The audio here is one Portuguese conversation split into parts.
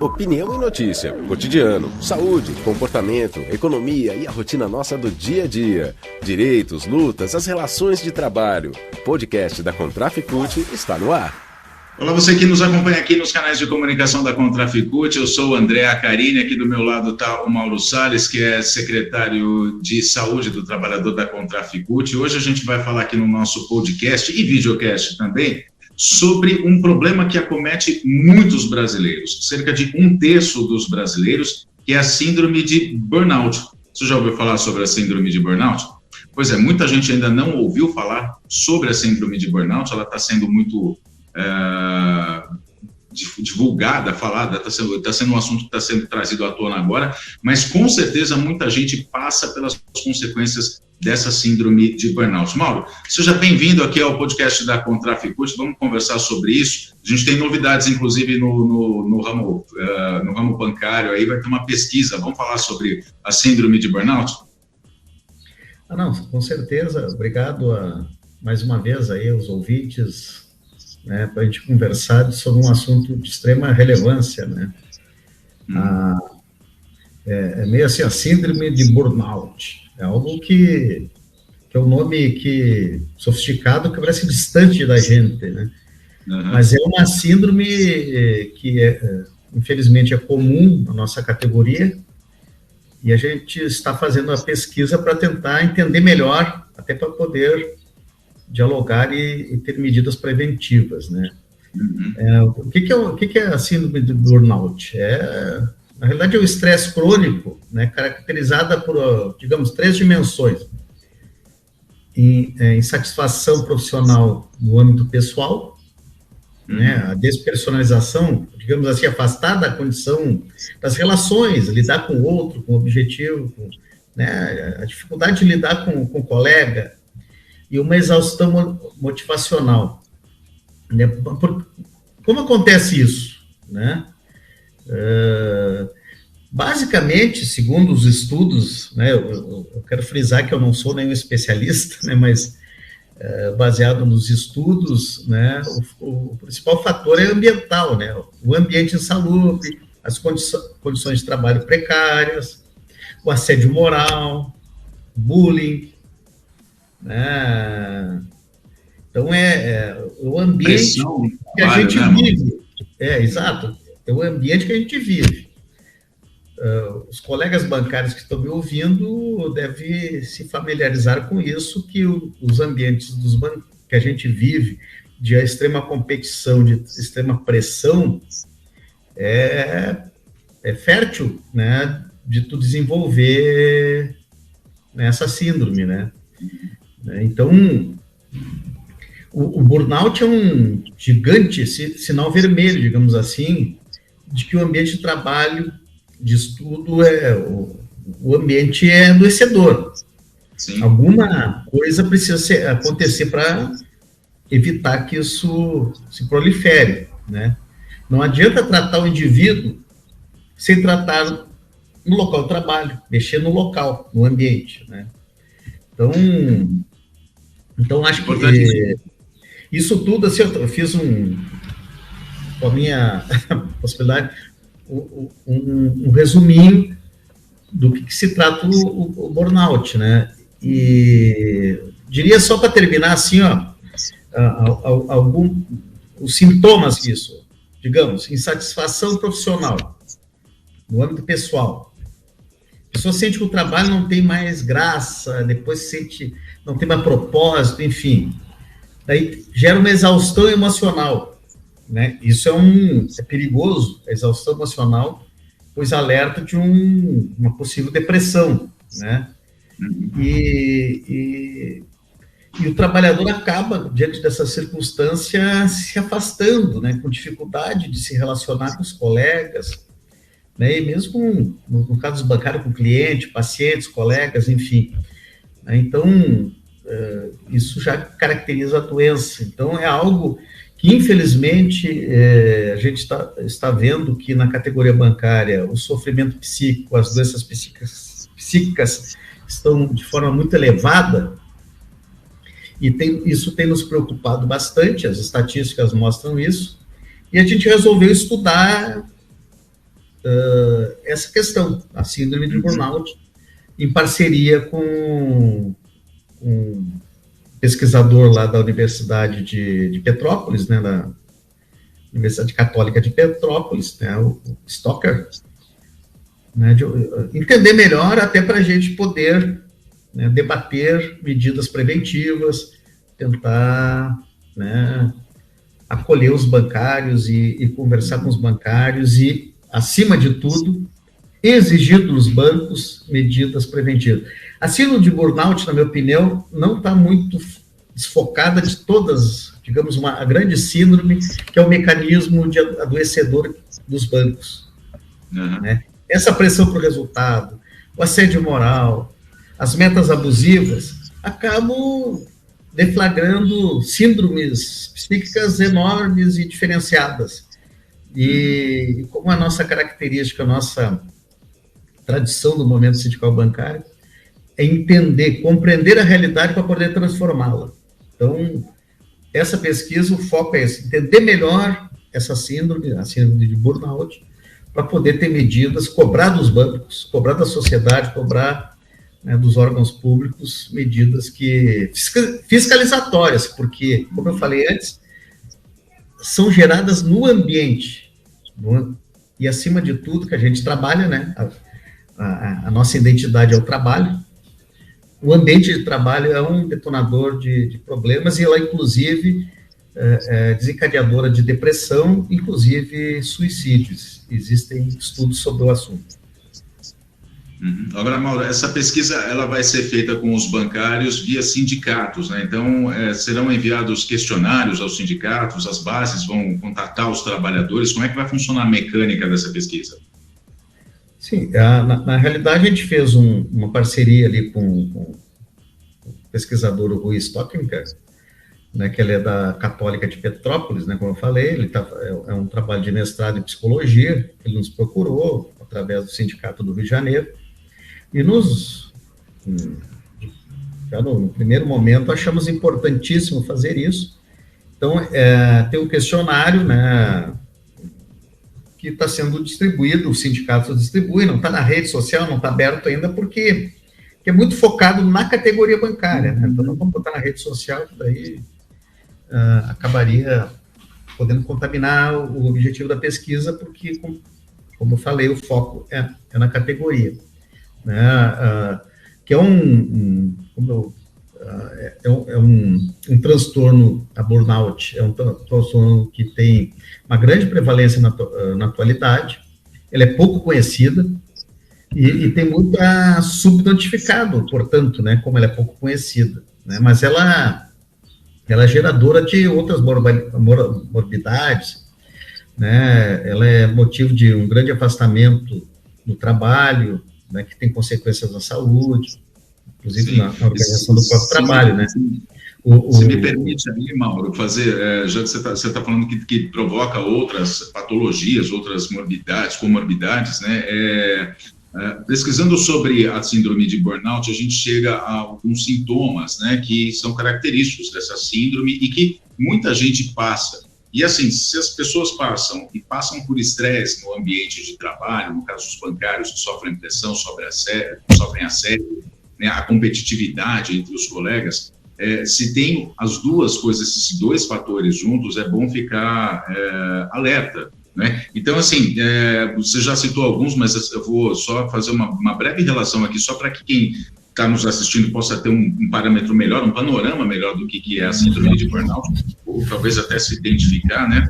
Opinião e notícia, cotidiano, saúde, comportamento, economia e a rotina nossa do dia a dia. Direitos, lutas, as relações de trabalho. O podcast da Contraficute está no ar. Olá, você que nos acompanha aqui nos canais de comunicação da Contraficute. Eu sou o André Acarini, aqui do meu lado está o Mauro Salles, que é secretário de Saúde do Trabalhador da Contraficute. Hoje a gente vai falar aqui no nosso podcast e videocast também sobre um problema que acomete muitos brasileiros, cerca de 1/3 dos brasileiros, que é a síndrome de burnout. Você já ouviu falar sobre a síndrome de burnout? Pois é, muita gente ainda não ouviu falar sobre a síndrome de burnout, ela está sendo muito divulgada, falada, está sendo um assunto que está sendo trazido à tona agora, mas com certeza muita gente passa pelas consequências dessa síndrome de burnout. Mauro, seja bem-vindo aqui ao podcast da Contraficute, vamos conversar sobre isso. A gente tem novidades, inclusive, no ramo bancário, aí vai ter uma pesquisa, vamos falar sobre a síndrome de burnout? Não, com certeza, obrigado mais uma vez aí aos ouvintes, né, para a gente conversar sobre um assunto de extrema relevância, né? É meio assim, a síndrome de burnout. É algo que é um nome sofisticado, que parece distante da gente, né? Uhum. Mas é uma síndrome que, infelizmente, é comum na nossa categoria, e a gente está fazendo a pesquisa para tentar entender melhor, até para poder dialogar e ter medidas preventivas, né? Uhum. O que é a síndrome de burnout? Na realidade, é o estresse crônico, né, caracterizada por, digamos, 3 dimensões. Insatisfação profissional no âmbito pessoal, né, a despersonalização, digamos assim, afastada da condição das relações, lidar com o outro, com o objetivo, né, a dificuldade de lidar com o colega, e uma exaustão motivacional. Né? Como acontece isso? Né? Basicamente, segundo os estudos, né, eu quero frisar que eu não sou nenhum especialista, né, mas baseado nos estudos, né, o principal fator é ambiental, né, o ambiente insalubre, as condições de trabalho precárias, o assédio moral, bullying, né? Então, o ambiente que a gente vive. Exato, é o ambiente que a gente vive. Os colegas bancários que estão me ouvindo devem se familiarizar com isso, que os ambientes que a gente vive, de extrema competição, de extrema pressão, é fértil, né, de tu desenvolver essa síndrome, né? Então, o burnout é um gigante sinal vermelho, digamos assim, de que o ambiente de trabalho, de estudo, o ambiente é adoecedor. Sim. Alguma coisa precisa acontecer para evitar que isso se prolifere, né? Não adianta tratar o indivíduo sem tratar no local de trabalho, mexer no local, no ambiente, né? Então acho que isso tudo, assim, eu fiz com a minha possibilidade, um resuminho do que se trata o burnout, né? E diria, só para terminar, assim, os sintomas disso, digamos, insatisfação profissional, no âmbito pessoal. A pessoa sente que o trabalho não tem mais graça, depois sente não tem mais propósito, enfim. Daí gera uma exaustão emocional, né? Isso é perigoso, a exaustão emocional, pois alerta de uma possível depressão, né? E o trabalhador acaba, diante dessa circunstância, se afastando, né? Com dificuldade de se relacionar com os colegas, né? E mesmo no caso bancário, com cliente, pacientes, colegas, enfim. Então, isso já caracteriza a doença. Então, é algo que, infelizmente, a gente está vendo que na categoria bancária o sofrimento psíquico, as doenças psíquicas estão de forma muito elevada, e isso tem nos preocupado bastante, as estatísticas mostram isso, e a gente resolveu estudar essa questão, a síndrome de burnout, em parceria com um pesquisador lá da Universidade de Petrópolis, né, da Universidade Católica de Petrópolis, né, o Stocker, né, de entender melhor até para a gente poder, né, debater medidas preventivas, tentar, né, acolher os bancários e conversar com os bancários e, acima de tudo, exigir dos bancos medidas preventivas. A síndrome de burnout, na minha opinião, não está muito desfocada de todas, digamos, a grande síndrome, que é o mecanismo de adoecedor dos bancos. Né? Essa pressão para o resultado, o assédio moral, as metas abusivas, acabam deflagrando síndromes psíquicas enormes e diferenciadas. E como a nossa característica, a nossa tradição do movimento sindical bancário é entender, compreender a realidade para poder transformá-la. Então, essa pesquisa, o foco é esse, entender melhor essa síndrome, a síndrome de burnout, para poder ter medidas, cobrar dos bancos, cobrar da sociedade, cobrar, né, dos órgãos públicos, medidas que fiscalizatórias, porque, como eu falei antes, são geradas no ambiente, e acima de tudo que a gente trabalha, né, a nossa identidade é o trabalho. O ambiente de trabalho é um detonador de problemas e ela, inclusive, é desencadeadora de depressão, inclusive suicídios. Existem estudos sobre o assunto. Agora, Mauro, essa pesquisa ela vai ser feita com os bancários via sindicatos, né? Então, serão enviados questionários aos sindicatos, as bases vão contatar os trabalhadores. Como é que vai funcionar a mecânica dessa pesquisa? Sim, na realidade a gente fez uma parceria ali com o pesquisador Rui Stockenker, né, que ele é da Católica de Petrópolis, né, como eu falei, ele é um trabalho de mestrado em psicologia, ele nos procurou através do Sindicato do Rio de Janeiro, e já no primeiro momento, achamos importantíssimo fazer isso. Então, tem um questionário, né, que está sendo distribuído, os sindicatos distribuem, não está na rede social, não está aberto ainda, porque é muito focado na categoria bancária, né? Então, não vamos botar na rede social, que daí acabaria podendo contaminar o objetivo da pesquisa, porque, como eu falei, o foco é na categoria, né? Que é um transtorno, a burnout, é um transtorno que tem uma grande prevalência na atualidade, ela é pouco conhecida e tem muita subnotificado, portanto, né, como ela é pouco conhecida, né, mas ela é geradora de outras morbidades, né, ela é motivo de um grande afastamento do trabalho, né, que tem consequências na saúde, inclusive na organização do próprio trabalho, né. Se me permite aí, Mauro, fazer, já que você está falando que provoca outras patologias, outras morbidades, comorbidades, né, pesquisando sobre a síndrome de burnout, a gente chega a alguns sintomas, né, que são característicos dessa síndrome e que muita gente passa. E assim, se as pessoas passam por estresse no ambiente de trabalho, no caso dos bancários que sofrem pressão, sofrem assédio, né, a competitividade entre os colegas, se tem as duas coisas, esses dois fatores juntos, é bom ficar alerta, né? Então, assim, você já citou alguns, mas eu vou só fazer uma breve relação aqui, só para que quem está nos assistindo possa ter um parâmetro melhor, um panorama melhor do que é a síndrome de burnout, ou talvez até se identificar, né?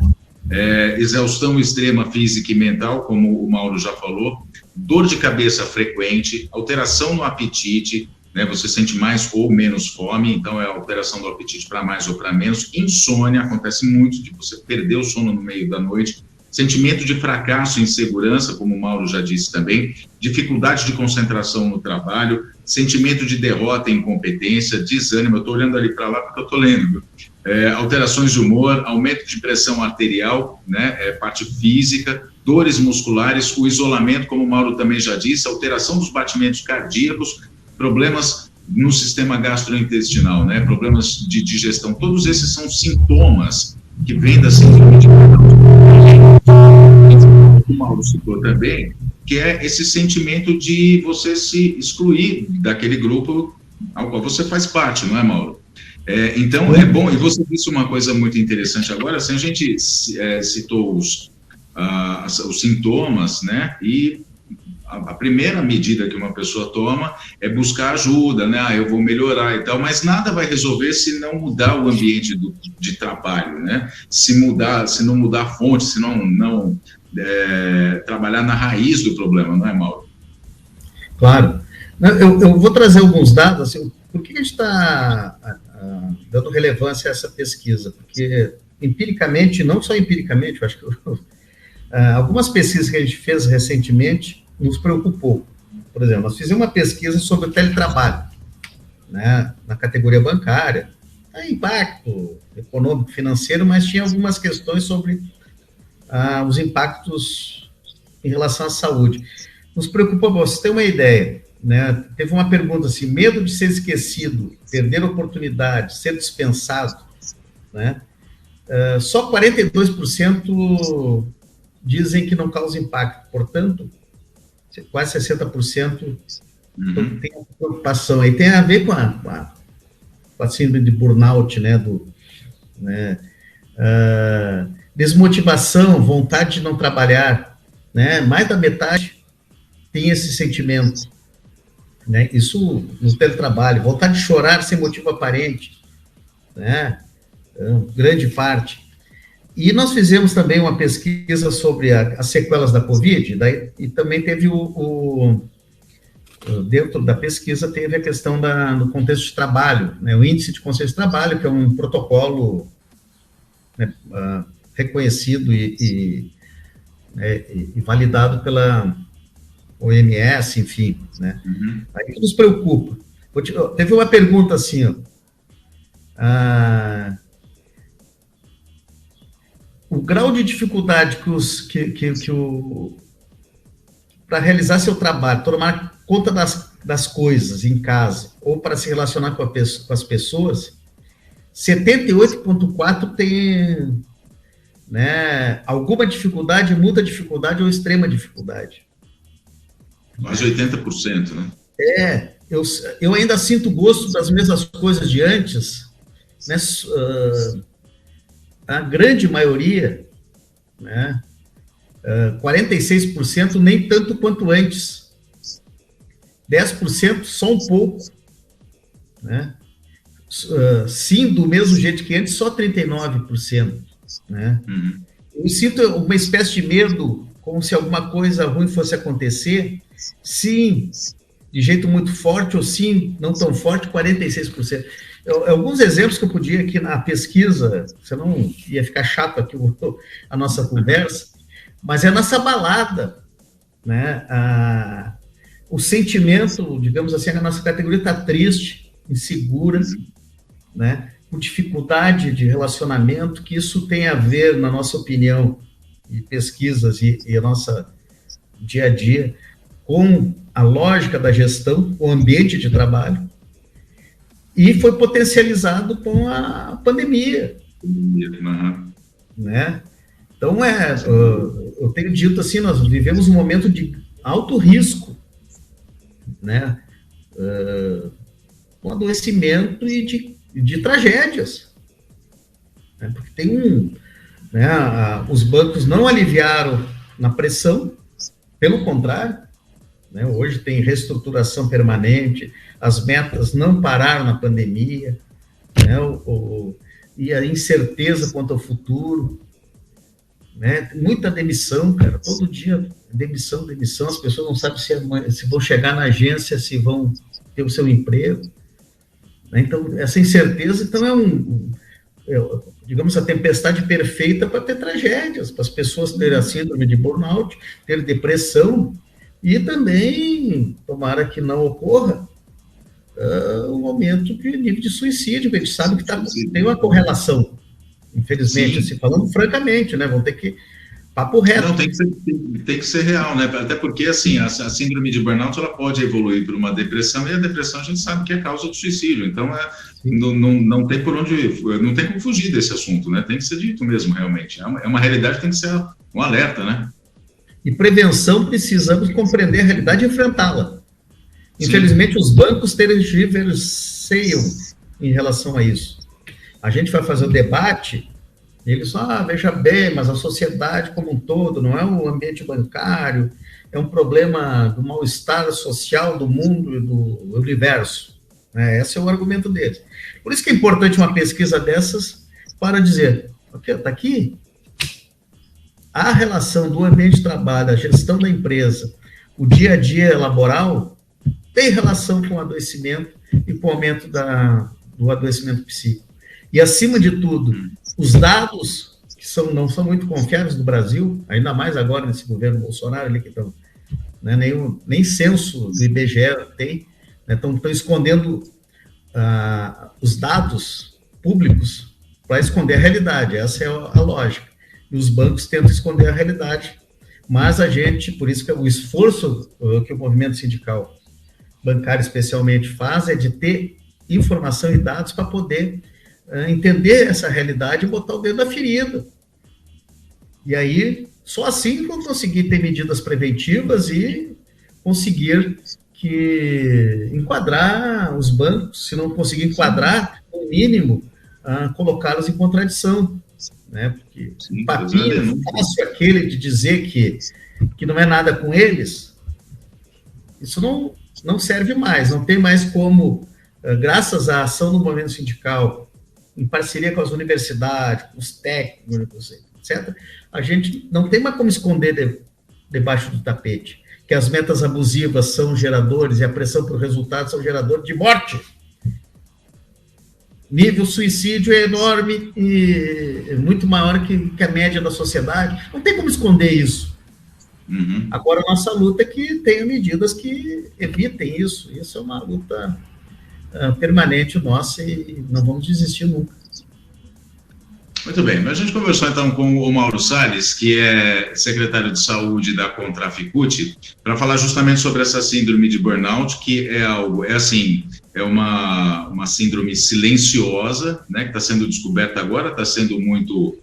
Exaustão extrema física e mental, como o Mauro já falou, dor de cabeça frequente, alteração no apetite, né, você sente mais ou menos fome, então é a alteração do apetite para mais ou para menos, insônia, acontece muito de você perder o sono no meio da noite, sentimento de fracasso e insegurança, como o Mauro já disse também, dificuldade de concentração no trabalho, sentimento de derrota e incompetência, desânimo, eu estou olhando ali para lá porque eu estou lendo, alterações de humor, aumento de pressão arterial, né, parte física, dores musculares, o isolamento, como o Mauro também já disse, alteração dos batimentos cardíacos, problemas no sistema gastrointestinal, né, problemas de digestão, todos esses são sintomas que vêm da síndrome de burnout. Mauro citou também, que é esse sentimento de você se excluir daquele grupo ao qual você faz parte, não é, Mauro? Então, é bom, e você disse uma coisa muito interessante agora, assim, a gente citou os sintomas, né, e a primeira medida que uma pessoa toma é buscar ajuda, né, eu vou melhorar e tal, mas nada vai resolver se não mudar o ambiente de trabalho, né, se não mudar a fonte, se não trabalhar na raiz do problema, não é, Mauro? Claro. Eu vou trazer alguns dados, assim, por que a gente está dando relevância a essa pesquisa? Porque empiricamente, não só empiricamente, eu acho que algumas pesquisas que a gente fez recentemente nos preocupou. Por exemplo, nós fizemos uma pesquisa sobre o teletrabalho, né, na categoria bancária, impacto econômico, financeiro, mas tinha algumas questões sobre os impactos em relação à saúde. Nos preocupou, para você ter uma ideia, né, teve uma pergunta assim, medo de ser esquecido, perder oportunidade, ser dispensado, né, só 42% dizem que não causa impacto, portanto, quase 60% tem preocupação. Aí tem a ver com a síndrome de burnout, né, desmotivação, vontade de não trabalhar, né, mais da metade tem esse sentimento, né, isso no teletrabalho, vontade de chorar sem motivo aparente, né, grande parte. E nós fizemos também uma pesquisa sobre as sequelas da Covid, e também teve dentro da pesquisa teve a questão do contexto de trabalho, né, o índice de consciência de trabalho, que é um protocolo, né, reconhecido e validado pela OMS, enfim, né? Aí que nos preocupa. Teve uma pergunta assim, ó, o grau de dificuldade para realizar seu trabalho, tomar conta das coisas em casa, ou para se relacionar com as pessoas, 78,4% tem, né, alguma dificuldade, muita dificuldade ou extrema dificuldade. Quase 80%, né? Eu ainda sinto gosto das mesmas coisas de antes, né? A grande maioria, né, 46%, nem tanto quanto antes. 10%, só um pouco. Né? Sim, do mesmo jeito que antes, só 39%. Né? Eu sinto uma espécie de medo, como se alguma coisa ruim fosse acontecer. Sim, de jeito muito forte, ou sim, não tão forte, 46%. Alguns exemplos que eu podia aqui na pesquisa, senão ia ficar chato aqui a nossa conversa, mas é nessa balada, né? O sentimento, digamos assim, a nossa categoria está triste, insegura, né? Com dificuldade de relacionamento, que isso tem a ver, na nossa opinião, e pesquisas e a nossa dia a dia, com a lógica da gestão, com o ambiente de trabalho, e foi potencializado com a pandemia. Né? Então, eu tenho dito assim, nós vivemos um momento de alto risco, né? Com adoecimento e de tragédias. Né? Porque tem né, os bancos não aliviaram na pressão, pelo contrário, né? Hoje tem reestruturação permanente, as metas não pararam na pandemia, né? E a incerteza quanto ao futuro, né? Muita demissão, cara, todo dia demissão, as pessoas não sabem se vão chegar na agência, se vão ter o seu emprego, né? Então, essa incerteza, então, digamos, a tempestade perfeita para ter tragédias, para as pessoas terem a síndrome de burnout, ter depressão, e também, tomara que não ocorra, um aumento de nível de suicídio, que a gente sabe que tem uma correlação, infelizmente, assim, falando francamente, né? Vão ter que papo reto. Não, tem que ser real, né? Até porque, assim, a síndrome de burnout, ela pode evoluir para uma depressão, e a depressão a gente sabe que é causa do suicídio, então não tem por onde, não tem como fugir desse assunto, né? Tem que ser dito mesmo, realmente. É uma realidade que tem que ser um alerta, né? E prevenção, precisamos compreender a realidade e enfrentá-la. Infelizmente, os bancos tergiverseiam em relação a isso. A gente vai fazer o debate, e eles falam, veja bem, mas a sociedade como um todo, não é o ambiente bancário, é um problema do mal-estar social do mundo e do universo. Esse é o argumento deles. Por isso que é importante uma pesquisa dessas para dizer, está aqui, a relação do ambiente de trabalho, a gestão da empresa, o dia a dia laboral, tem relação com o adoecimento e com o aumento do adoecimento psíquico. E, acima de tudo, os dados, que não são muito confiáveis no Brasil, ainda mais agora nesse governo Bolsonaro, ali que estão, né, nem censo do IBGE tem, estão escondendo os dados públicos para esconder a realidade. Essa é a lógica. E os bancos tentam esconder a realidade, mas a gente, por isso que o esforço que o movimento sindical bancário especialmente faz é de ter informação e dados para poder entender essa realidade e botar o dedo na ferida. E aí, só assim vão conseguir ter medidas preventivas e conseguir enquadrar os bancos, se não conseguir enquadrar, no mínimo, colocá-los em contradição. Né? Porque o papinho fácil aquele de dizer que não é nada com eles, isso não serve mais, não tem mais como, graças à ação do movimento sindical, em parceria com as universidades, com os técnicos, etc., a gente não tem mais como esconder debaixo do tapete, que as metas abusivas são geradores e a pressão por resultado são geradores de morte. Nível suicídio é enorme e é muito maior que a média da sociedade. Não tem como esconder isso. Uhum. Agora, a nossa luta é que tenha medidas que evitem isso. Isso é uma luta permanente nossa e não vamos desistir nunca. Muito bem. A gente conversou, então, com o Mauro Salles, que é secretário de saúde da Contraficute, para falar justamente sobre essa síndrome de burnout, que é uma síndrome silenciosa, né, que está sendo descoberta agora, está sendo muito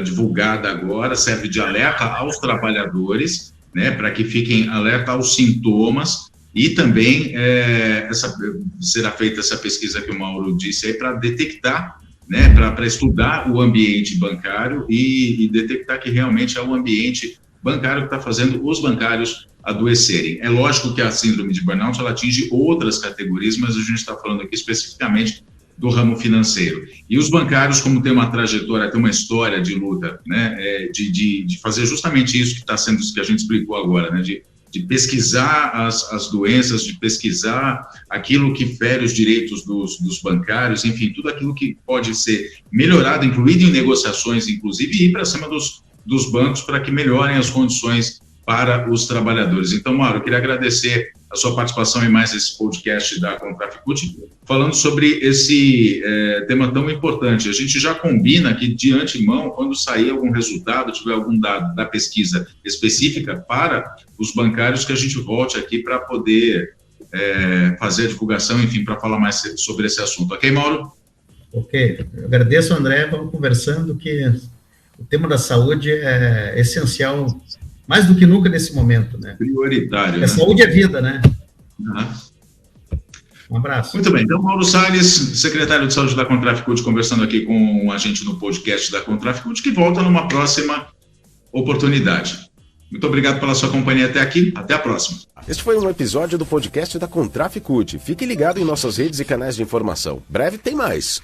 divulgada agora, serve de alerta aos trabalhadores, né, para que fiquem alerta aos sintomas, e também será feita essa pesquisa que o Mauro disse aí para detectar, né, para estudar o ambiente bancário e detectar que realmente é o ambiente bancário que está fazendo os bancários adoecerem. É lógico que a síndrome de burnout ela atinge outras categorias, mas a gente está falando aqui especificamente do ramo financeiro. E os bancários, como tem uma trajetória, tem uma história de luta, né, de fazer justamente isso que está sendo, que a gente explicou agora, né, de pesquisar as doenças, de pesquisar aquilo que fere os direitos dos bancários, enfim, tudo aquilo que pode ser melhorado, incluído em negociações, inclusive, e ir para cima dos bancos para que melhorem as condições para os trabalhadores. Então, Mauro, eu queria agradecer a sua participação em mais esse podcast da Contraficute, falando sobre esse tema tão importante. A gente já combina que, de antemão, quando sair algum resultado, tiver algum dado da pesquisa específica para os bancários, que a gente volte aqui para poder fazer a divulgação, enfim, para falar mais sobre esse assunto. Ok, Mauro? Ok. Eu agradeço, André. Vamos conversando que o tema da saúde é essencial, mais do que nunca nesse momento, né? Prioritário. A saúde é vida, né? Uhum. Um abraço. Muito bem. Então, Mauro Salles, secretário de saúde da Contraficute, conversando aqui com a gente no podcast da Contraficute, que volta numa próxima oportunidade. Muito obrigado pela sua companhia até aqui. Até a próxima. Este foi um episódio do podcast da Contraficute. Fique ligado em nossas redes e canais de informação. Breve tem mais.